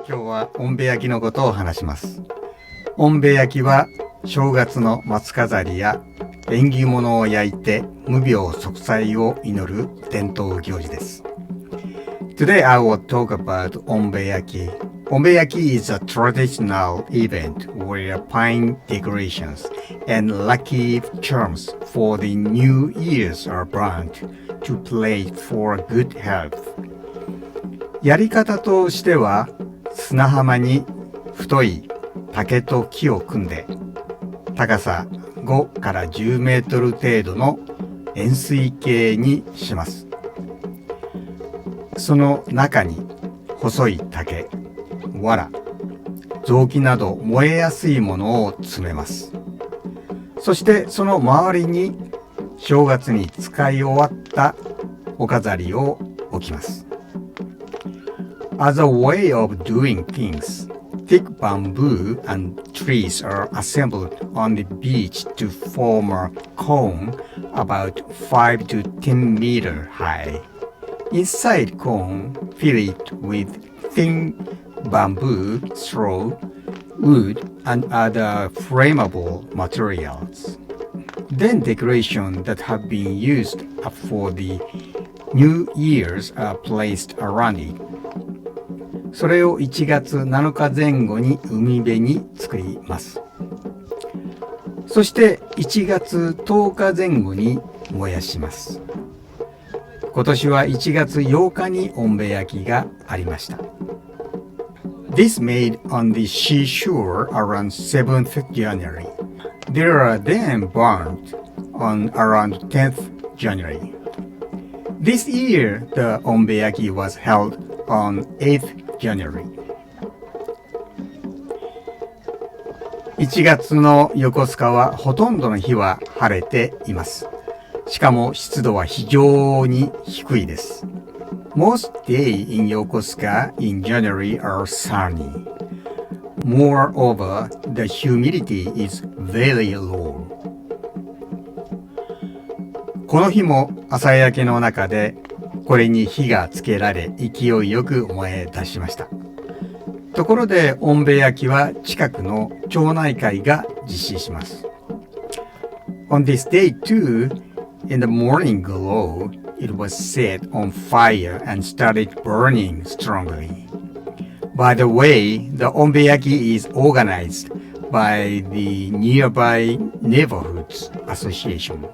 今日はおんべ焼きのことを話します。おんべ焼きは正月の松飾りや縁起物を焼いて無病息災を祈る伝統行事です。Today I will talk about Onbe-yaki. Onbe-yaki is a traditional event where pine decorations and lucky charms for the new years are burnt to play for good health. やり方としては、砂浜に太い竹と木を組んで、高さ5から10メートル程度の円錐形にします。その中に細い竹、藁、雑木など燃えやすいものを詰めます。そしてその周りに正月に使い終わったお飾りを置きます。As a way of doing things, thick bamboo and trees are assembled on the beach to form a cone about 5 to 10 meters high. Inside cone, fill it with thin bamboo, straw, wood, and other flammable materials. Then decorations that have been used for the New Year's are placed around it. それを1月7日前後に海辺に作ります。そして1月10日前後に燃やします。今年は1月8日におんべ焼きがありました。This made on the seashore around 7th January. They are then burnt on around 10th January. This year, the Onbeyaki was held on 8th January. 1月の横須賀はほとんどの日は晴れています。しかも湿度は非常に低いです。Most days in Yokosuka in January are sunny. Moreover, the humidity is very low. この日も朝焼けの中でこれに火がつけられ勢いよく燃え出しました。ところでおんべ焼きは近くの町内会が実施します。On this day too, in the morning glow, it was set on fire and started burning strongly. By the way, the Onbeyaki is organized by the nearby neighborhoods association.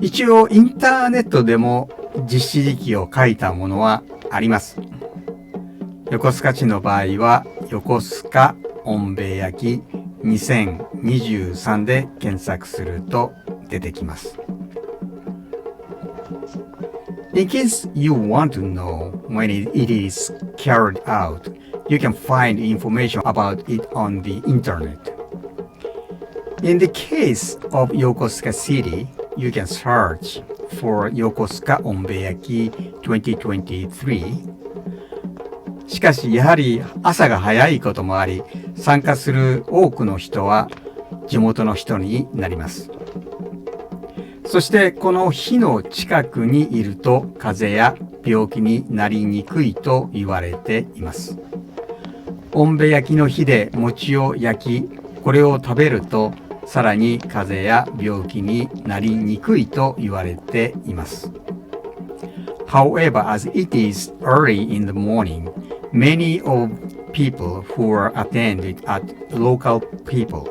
一応インターネットでも実施時期を書いたものはあります。横須賀市の場合は横須賀おんべ焼き2023で検索すると出てきます。In case you want to know when it is carried out, you can find information about it on the internet. In the case of Yokosuka City, you can search for Yokosuka Onbeyaki 2023. しかしやはり朝が早いこともあり、参加する多くの人は地元の人になります。そしてこの火の近くにいると風邪や病気になりにくいと言われています。おんべ焼きの火で餅を焼き、これを食べるとさらに風邪や病気になりにくいと言われています。However, as it is early in the morning, many of people who are attended at local people,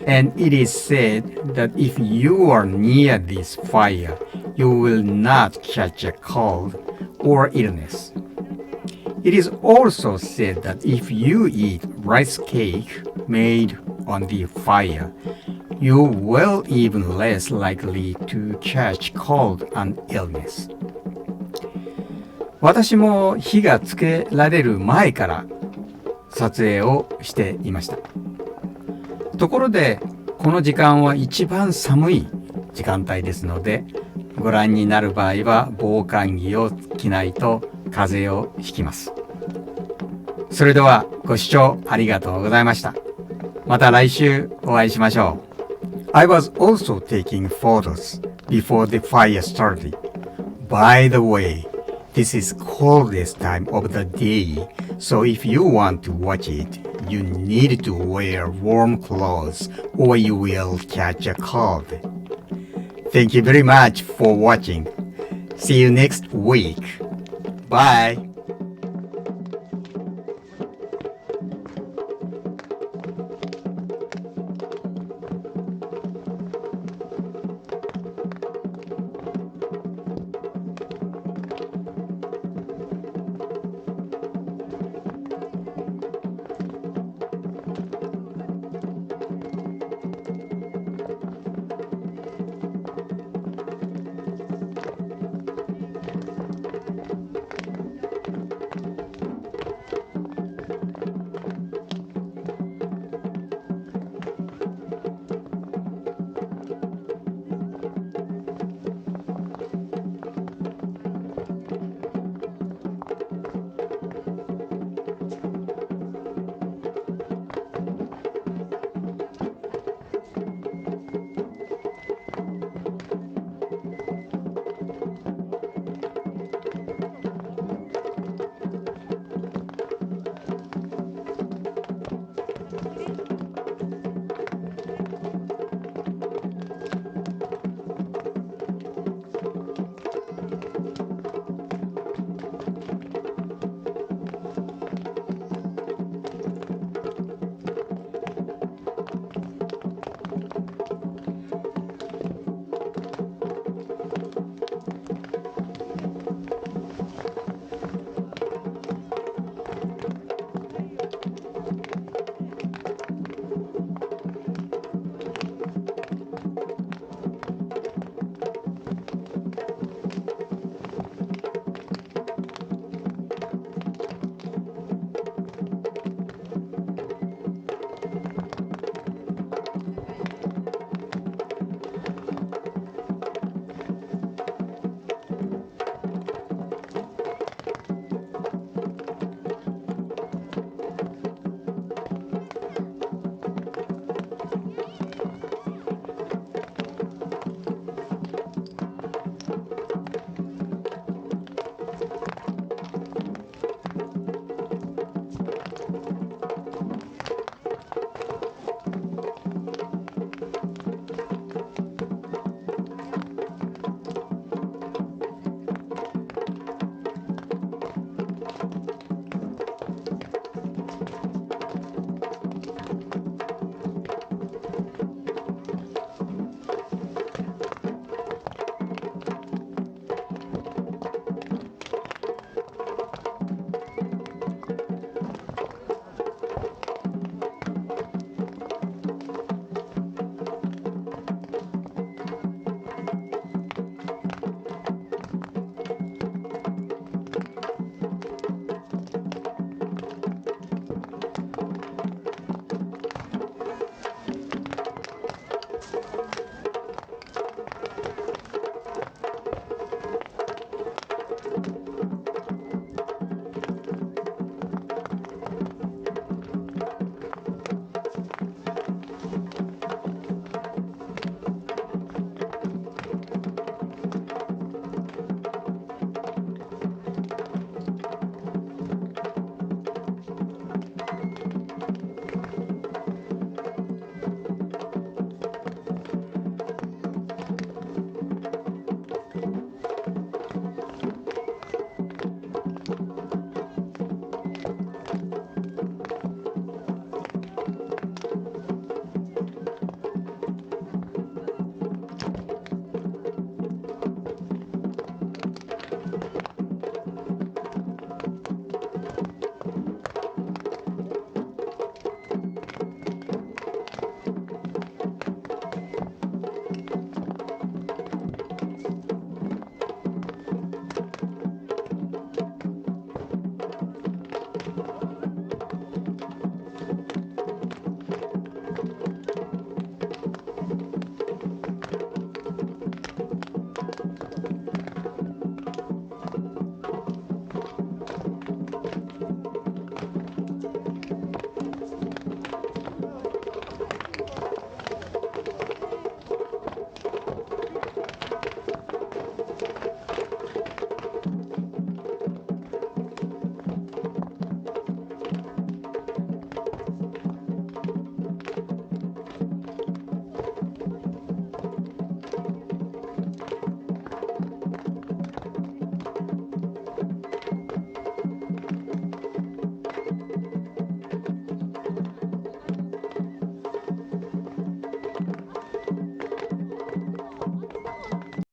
and it is said that if you are near this fire, you will not catch a cold or illness. It is also said that if you eat rice cake made on the fire, you will even less likely to catch cold and illness. 私も火がつけられる前から撮影をしていました。ところでこの時間は一番寒い時間帯ですので、ご覧になる場合は防寒着を着ないと風邪をひきます。それではご視聴ありがとうございました。また来週お会いしましょう。I was also taking photos before the fire started. By the way, This is coldest time of the day, so if you want to watch it, you need to wear warm clothes or you will catch a cold. Thank you very much for watching. See you next week. Bye.